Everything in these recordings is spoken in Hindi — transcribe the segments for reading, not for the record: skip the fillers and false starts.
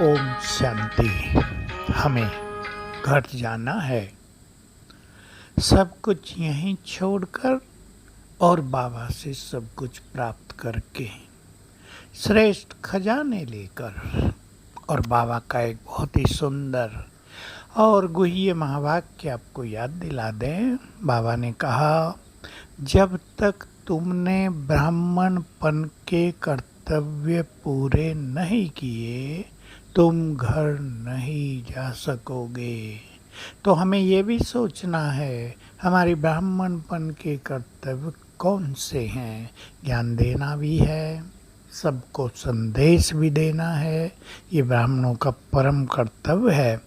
ओम शांति। हमें घर जाना है, सब कुछ यहीं छोड़कर और बाबा से सब कुछ प्राप्त करके श्रेष्ठ खजाने लेकर। और बाबा का एक बहुत ही सुंदर और गुह्य महावाक्य आपको याद दिला दें। बाबा ने कहा, जब तक तुमने ब्राह्मणपन के कर्तव्य पूरे नहीं किए तुम घर नहीं जा सकोगे। तो हमें ये भी सोचना है हमारी ब्राह्मणपन के कर्तव्य कौन से हैं। ज्ञान देना भी है, सबको संदेश भी देना है, ये ब्राह्मणों का परम कर्तव्य है।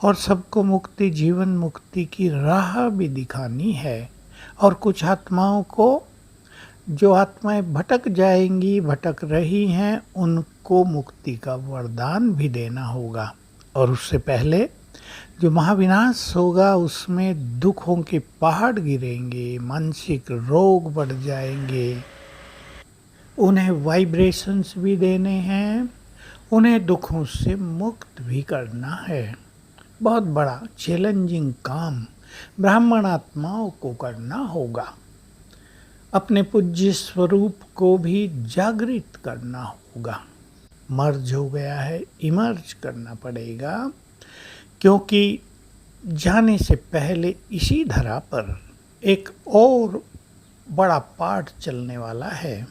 और सबको मुक्ति, जीवन मुक्ति की राह भी दिखानी है। और कुछ आत्माओं को, जो आत्माएं भटक जाएंगी, भटक रही हैं, उनको मुक्ति का वरदान भी देना होगा। और उससे पहले जो महाविनाश होगा उसमें दुखों के पहाड़ गिरेंगे, मानसिक रोग बढ़ जाएंगे, उन्हें वाइब्रेशंस भी देने हैं, उन्हें दुखों से मुक्त भी करना है। बहुत बड़ा चैलेंजिंग काम ब्राह्मण आत्माओं को करना होगा। अपने पूज्य स्वरूप को भी जागृत करना होगा। मर्ज हो गया है, इमर्ज करना पड़ेगा, क्योंकि जाने से पहले इसी धरा पर एक और बड़ा पाठ चलने वाला है,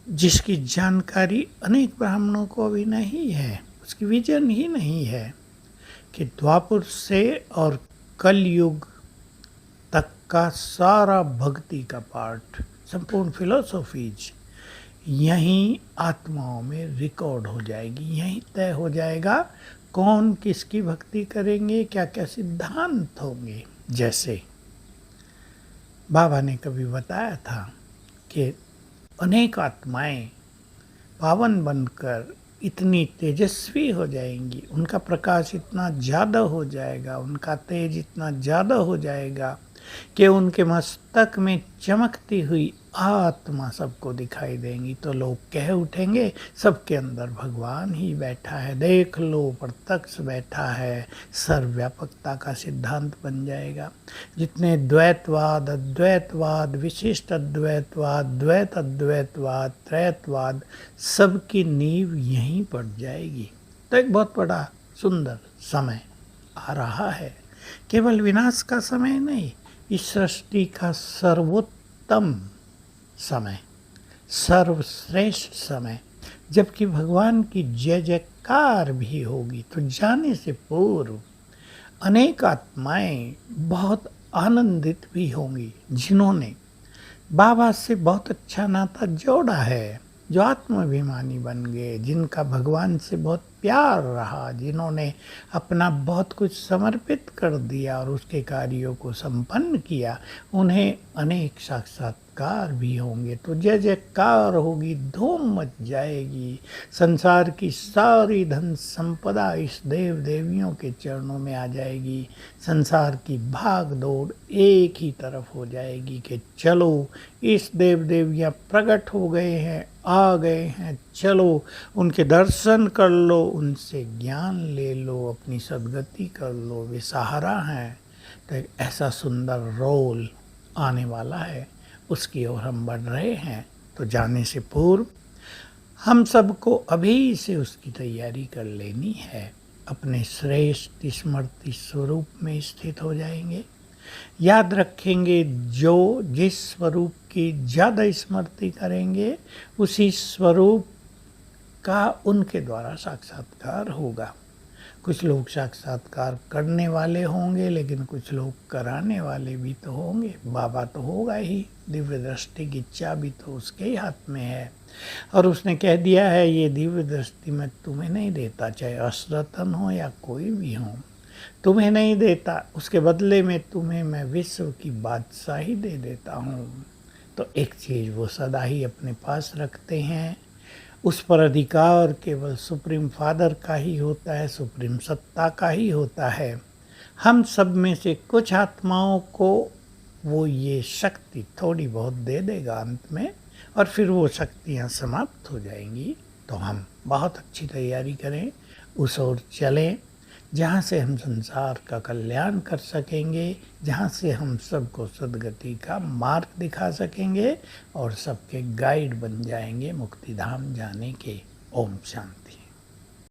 जिसकी जानकारी अनेक ब्राह्मणों को अभी नहीं है, उसकी विजन ही नहीं है कि द्वापर से और कलयुग तक का सारा भक्ति का पाठ, संपूर्ण फिलोसॉफीज यहीं आत्माओं में रिकॉर्ड हो जाएगी। यहीं तय हो जाएगा कौन किसकी भक्ति करेंगे, क्या क्या सिद्धांत होंगे। जैसे बाबा ने कभी बताया था कि अनेक आत्माएं पावन बनकर इतनी तेजस्वी हो जाएंगी, उनका प्रकाश इतना ज़्यादा हो जाएगा, उनका तेज इतना ज़्यादा हो जाएगा कि उनके मस्तक में चमकती हुई आत्मा सबको दिखाई देंगी। तो लोग कह उठेंगे, सबके अंदर भगवान ही बैठा है, देख लो प्रत्यक्ष बैठा है। सर्वव्यापकता का सिद्धांत बन जाएगा। जितने द्वैतवाद, अद्वैतवाद, विशिष्ट अद्वैतवाद, द्वैत अद्वैतवाद, त्रैतवाद, सबकी नींव यहीं पड़ जाएगी। तो एक बहुत बड़ा सुंदर समय आ रहा है, केवल विनाश का समय नहीं, इस सृष्टि का सर्वोत्तम समय, सर्वश्रेष्ठ समय, जबकि भगवान की जय जयकार भी होगी। तो जाने से पूर्व अनेक आत्माएं बहुत आनंदित भी होंगी, जिन्होंने बाबा से बहुत अच्छा नाता जोड़ा है, जो आत्माभिमानी बन गए, जिनका भगवान से बहुत प्यार रहा, जिन्होंने अपना बहुत कुछ समर्पित कर दिया और उसके कार्यों को संपन्न किया, उन्हें अनेक साक्षात्कार भी होंगे। तो जय जयकार होगी, धूम मच जाएगी। संसार की सारी धन संपदा इस देव देवियों के चरणों में आ जाएगी। संसार की भाग दौड़ एक ही तरफ हो जाएगी कि चलो, इस देव देवियाँ प्रकट हो गए हैं, आ गए हैं, चलो उनके दर्शन कर लो, उनसे ज्ञान ले लो, अपनी सद्गति कर लो, वे सहारा हैं। तो एक ऐसा सुंदर रोल आने वाला है, उसकी ओर हम बढ़ रहे हैं। तो जाने से पूर्व हम सबको अभी से उसकी तैयारी कर लेनी है। अपने श्रेष्ठ स्मृति स्वरूप में स्थित हो जाएंगे। याद रखेंगे, जो जिस स्वरूप की ज़्यादा स्मृति करेंगे उसी स्वरूप का उनके द्वारा साक्षात्कार होगा। कुछ लोग साक्षात्कार करने वाले होंगे, लेकिन कुछ लोग कराने वाले भी तो होंगे। बाबा तो होगा ही, दिव्य दृष्टि की चाबी तो उसके ही हाथ में है। और उसने कह दिया है, ये दिव्य दृष्टि मैं तुम्हें नहीं देता, चाहे असरतन हो या कोई भी हो, तुम्हें नहीं देता, उसके बदले में तुम्हें मैं विश्व की बादशाही दे देता हूँ। तो एक चीज़ वो सदा ही अपने पास रखते हैं, उस पर अधिकार केवल सुप्रीम फादर का ही होता है, सुप्रीम सत्ता का ही होता है। हम सब में से कुछ आत्माओं को वो ये शक्ति थोड़ी बहुत दे देगा अंत में, और फिर वो शक्तियाँ समाप्त हो जाएंगी। तो हम बहुत अच्छी तैयारी करें, उस ओर चलें जहाँ से हम संसार का कल्याण कर सकेंगे, जहाँ से हम सबको सद्गति का मार्ग दिखा सकेंगे और सबके गाइड बन जाएंगे मुक्ति धाम जाने के। ओम शांति।